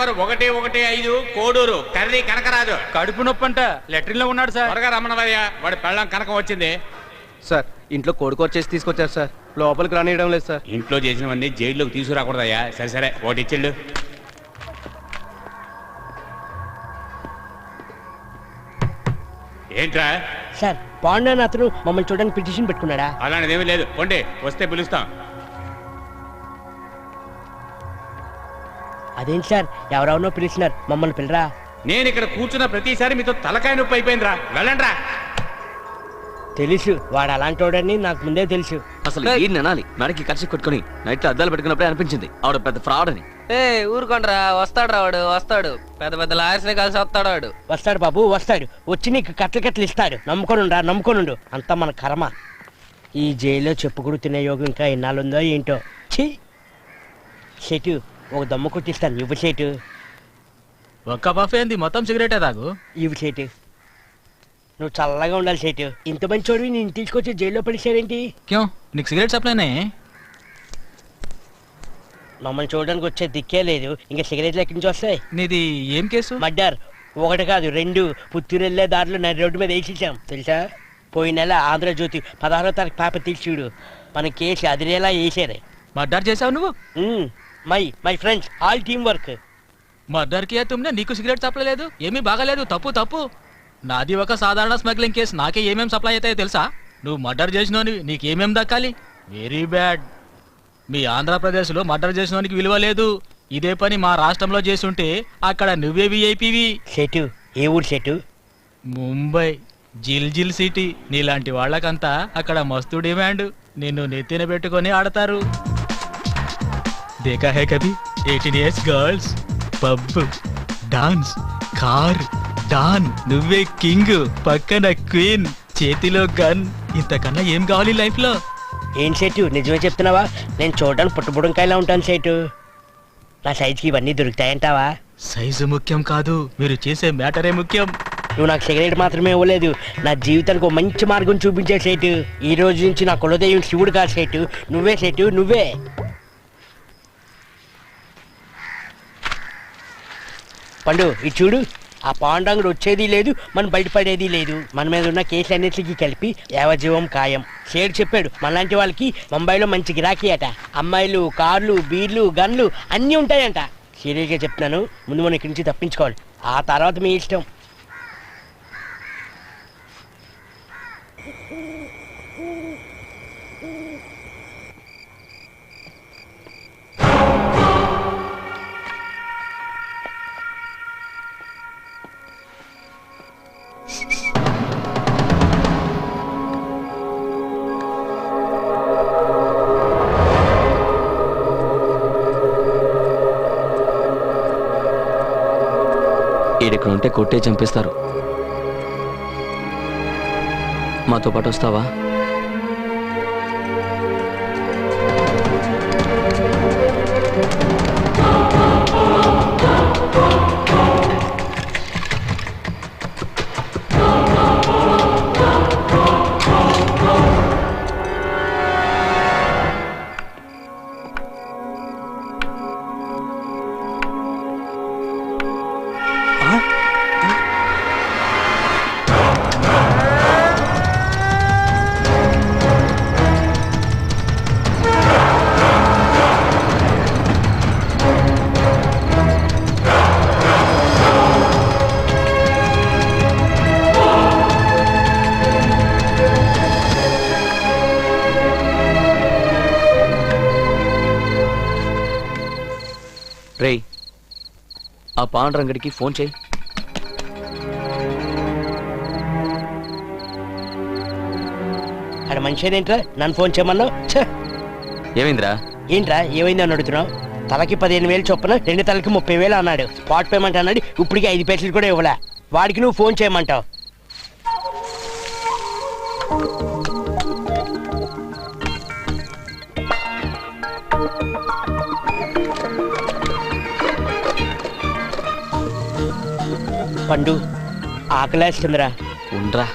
Number 115 Koduru curry Kanakaraju. కడుపు నొప్పి అంట, లెట్రిన్ లో ఉన్నాడు సార్. త్వరగా రమ్మనవయ్యా, వాడి పెళ్ళం కనకం వచ్చింది. సార్ ఇంట్లో కోడికూర చేసి తీసుకొచ్చారు సార్, లోపలికి రానియడం లేదు సార్. ఇంట్లో చేసినవన్నీ జైల్లోకి తీసుకురాకూడదయ్యా. సరే సరే ఒకటి ఇచ్చిళ్ళు. ఏంట్రా సార్ పాండు అని అతను మమ్మల్ని చూడడానికి పిటిషన్ పెట్టుకున్నాడా? అలాంటిదేమీ లేదు, పోండి, వస్తే పిలుస్తాం. అదేంటి సార్ ఎవరెవరినో పిలిచినారు, మమ్మల్ని పిల్లరా? నేను ఇక్కడ కూర్చున్న ప్రతిసారి మీతో తలకాయ నొప్పి అయిపోయిందిరా, వెళ్ళండ్రా. తెలుసు వాడు అలాంటి వాడని నాకు ముందే తెలుసు. అసలు ఏం అనాలి? మెడకి ఖర్చు కొట్టుకుని నైట్ అద్దాలు పెట్టుకున్నప్పుడే అనిపించింది ఆవిడ పెద్ద ఫ్రాడ్ అని. ఊరుకోండ్రా, వస్తాడు రావాడు, వస్తాడు. పెద్ద పెద్ద లాయర్స్ని కలిసి వస్తాడు వాడు. వస్తాడు బాబు వస్తాడు, వచ్చి నీకు కట్లు ఇస్తాడు. నమ్ముకొనుండా నమ్ముకొనుండు, అంతా మన కర్మ. ఈ జైల్లో చెప్పుకుడు తినే యోగం ఇంకా ఎన్నాళ్ళుందో ఏంటో. ఛీ సెటు ఒక దమ్ము కొట్టిస్తాను, ఇవ్వు సేటు. ఒక్క పఫ్ ఏంది, మొత్తం సిగరెటే తాగు. ఇవ్వు సేటు, నువ్వు చల్లగా ఉండాలి సేటు. ఇంత మంచి చోటు నేను తీసుకొచ్చి జైల్లో పడిచారేంటి? క్యూ నీకు సిగరెట్ సప్లైనే? మమ్మల్ని చూడడానికి వచ్చే దిక్కే లేదు, ఇంకా సిగరెట్లు ఎక్కడి నుంచి వస్తాయి? నీది ఏం కేసు? మర్డర్. ఒకటి కాదు రెండు, పుత్తూరు వెళ్ళే దారిలో నడి రోడ్డు మీద వేసేసాం తెలుసా. పోయిన నెల ఆంధ్రజ్యోతి 16వ తారీఖు పేపర్ తీర్చుడు, మన కేసు అదిరేలా వేసారు. మర్డర్ చేసావు నువ్వు? My friends all team work. Murder కియా తుమ్నే, నీకు సిగరెట్ సప్లై లేదు, ఏమీ బాగాలేదు, తప్పు తప్పు. నాది ఒక సాధారణ స్మగ్లింగ్ కేసు, నాకే ఏమేం సప్లై అవుతాయో తెలుసా? నువ్వు మర్డర్ చేసినోని నీకేమేం దక్కాలి? Very bad. మీ ఆంధ్రప్రదేశ్లో మర్డర్ చేసినోనికి విలువ లేదు. ఇదే పని మా రాష్ట్రంలో చేసుంటే అక్కడ నువ్వే విఐపివి. సెటు ఏ ఊరు సెటు? ముంబై జిల్ సిటీ. నీలాంటి వాళ్ళకంతా అక్కడ మస్తు డిమాండ్. నిన్ను నెత్తిన పెట్టుకొని ఆడతారు. देखा है कभी 18 years girls pub dance car don నువ్వే కింగ్ పక్కన క్వీన్ చేతిలో గన్ ఇంతకన్నా ఏం కావాలి లైఫ్ లో? ఏం సెటు నిజమే చెప్తున్నావా? నేను చూడడానికి పుట్టబుడంకాయలా ఉంటాను సెటు. నా సైజుకి ఇవన్నీ దొరుకుతాయంటావా? సైజు ముఖ్యం కాదు, మీరు చేసే మ్యాటరే ముఖ్యం. నువ్వు నాకు సిగరెట్ మాత్రమే ఇవ్వలేదు, నా జీవితానికి ఒక మంచి మార్గం చూపించే సేటు. ఈ రోజు నుంచి నా కులదైవం శివుడు కాదు సేటు, నువ్వే సేటు నువ్వే. పండు ఇది చూడు, ఆ పాండాంగుడు వచ్చేది లేదు, మనం బయటపడేది లేదు. మన మీద ఉన్న కేసు అన్నిటికీ కలిపి యావజీవం ఖాయం. షేడ్ చెప్పాడు మనలాంటి వాళ్ళకి ముంబైలో మంచి గిరాకీ అట. అమ్మాయిలు, కార్లు, బీర్లు, గన్లు అన్నీ ఉంటాయంట. సీరియస్గా చెప్తున్నాను, ముందు మనం ఇక్కడి నుంచి తప్పించుకోవాలి, ఆ తర్వాత మీ ఇష్టం. ఈడెక్కడ ఉంటే కొట్టే చంపేస్తారు. మాతో పాటు వస్తావా? రే ఆ పాండ్రంగడికి ఫోన్ చేయి. అక్కడ మనిషి ఏంట్రా నన్ను ఫోన్ చేయమన్నావు? ఏమైందిరా? ఏంట్రా ఏమైంది అని అడుగుతున్నావు? తలకి 15,000 చొప్పున 2 తలకి 30,000 అన్నాడు. స్పాట్ పేమెంట్ అన్నాడు, ఇప్పటికి 5 పైసలు కూడా ఇవ్వలే. వాడికి నువ్వు ఫోన్ చేయమంటావు? పండు ఆకలేస్తుందిరా. ఉండ్రా.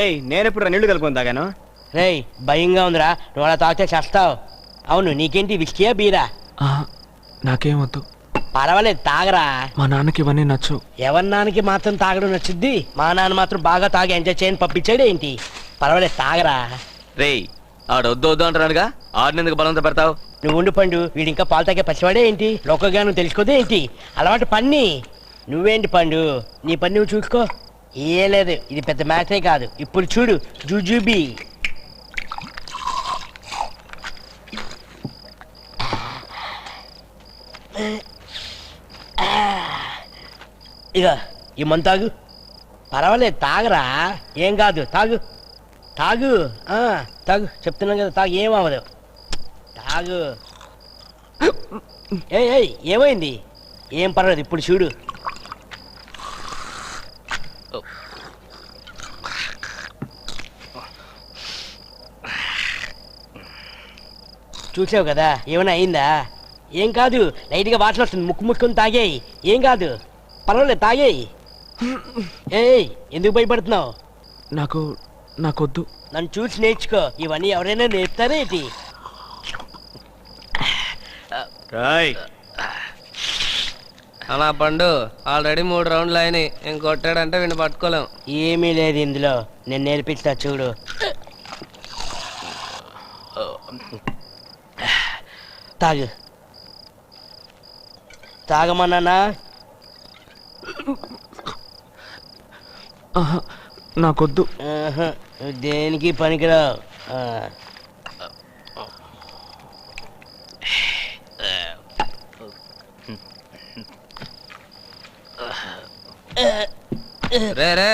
ఏయ్ నేనెప్పుడు నీళ్లు కలుపుకొని తాగాను? రేయ్ భయంగా ఉందిరా, నువ్వు అలా తాగితే చేస్తావు. అవును నీకేంటి విస్కీయా బీరా? నాకేం వద్దు. పర్వాలేదు తాగరా. మా నాన్నకి ఇవన్నీ నచ్చు. ఎవరి నాన్నకి మాత్రం తాగడం నచ్చుద్ది, మా నాన్న మాత్రం బాగా తాగి ఎంజాయ్ చేయని పంపించాడు ఏంటి? పర్వాలేదు తాగరా. రేయ్ ఆడు వద్దు వద్దు అంటున్నాడుగా, ఆడినందుకు బలంతో పెడతావు. నువ్వు ఉండు పండు, వీడి ఇంకా పాలు తాగే పసివాడే ఏంటి? లోకగానం తెలుసుకోదే ఏంటి? అలవాటు పన్ని. నువ్వేంటి పండు, నీ పని నువ్వు చూసుకో. ఏ లేదు, ఇది పెద్ద మ్యాటరే కాదు. ఇప్పుడు చూడు జూజూబీ. ఇక ఈ మందు తాగు. పర్వాలేదు తాగరా, ఏం కాదు. తాగు తాగు తాగు, చెప్తున్నాను కదా తాగు, ఏం అవ్వదు. తాగు. ఏయ్ ఏమైంది? ఏం పర్వాలేదు, ఇప్పుడు చూడు. చూసావు కదా, ఏమైనా అయిందా? ఏం కాదు, లైట్గా వాసన వస్తుంది, ముక్కు ముక్కుని తాగేయి, ఏం కాదు. పర్వాలేదు తాగేయి. ఏయ్ ఎందుకు భయపడుతున్నావు? నాకొద్దు. నన్ను చూసి నేర్చుకో, ఇవన్నీ ఎవరైనా నేర్పుతారేంటి? రాయ్ అలా పండు ఆల్రెడీ 3 రౌండ్లు అయినాయి, ఇంకొట్టాడంటే వీడిని పట్టుకోలేం. ఏమీ లేదు ఇందులో, నేను నేర్పిస్తా చూడు. తాగు. తాగమన్నానా? నాకొద్దు. నువ్వు దేనికి పనికిరావు. రే రే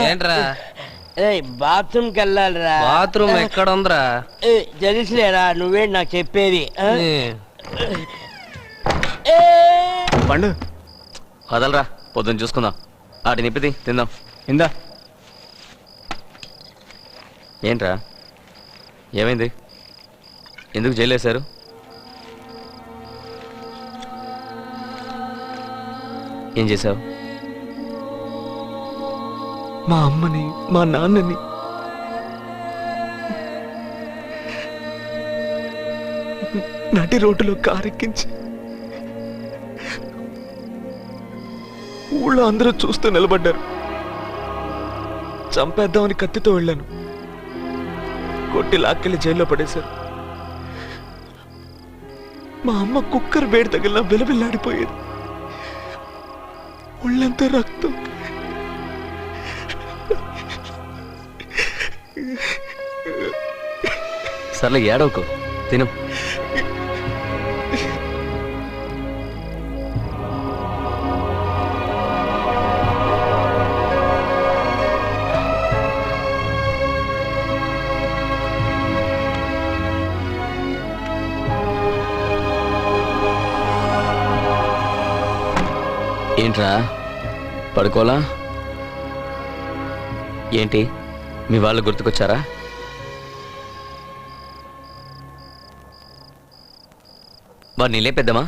ఏంట్రా? బాత్రూమ్కి వెళ్ళాలిరా. బాత్రూమ్ ఎక్కడ ఉందిరా? తెలుసులేరా, నువ్వేంటి నాకు చెప్పేది? పండు వదలరా, పొద్దున్న చూసుకుందాం. ఆటి నిప్పిది తిందాం. ఇందా. ఏంట్రా ఏమైంది? ఎందుకు జైలు వేశారు? ఏం చేశావు? మా అమ్మని మా నాన్నని నటి రోడ్డులో కారెక్కించి ఊళ్ళో అందరూ చూస్తూ నిలబడ్డారు. చంపేద్దామని కత్తితో వెళ్ళాను, కొట్టి లాక్కెళ్ళి జైల్లో పడేశారు. మా అమ్మ కుక్కర్ వేడి తగిలిన బిలబిల్లాడిపోయేది, ఒళ్ళంతా రక్తం. సర్లే ఏడవకు, తిను. ఏంట్రా పడుకోలా? ఏంటి మీ వాళ్ళు గుర్తుకొచ్చారా? వారిని లేపేద్దామా?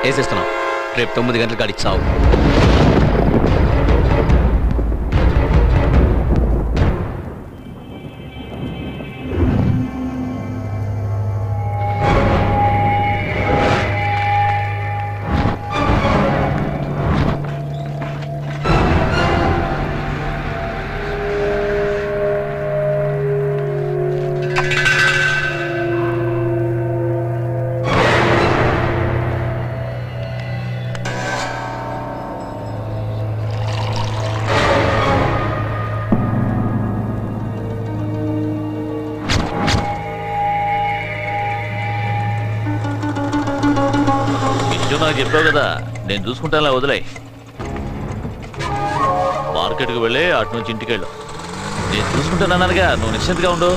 వేసేస్తున్నాం, రేపు 9 గంటలకు అడిగి చావు. నాకు చెప్పావు కదా, నేను చూసుకుంటానులే, వదిలేయ్. మార్కెట్కి వెళ్ళి అటు నుంచి ఇంటికి వెళ్ళు. నేను చూసుకుంటానన్నానుగా, నువ్వు నిశ్చింతగా ఉండు.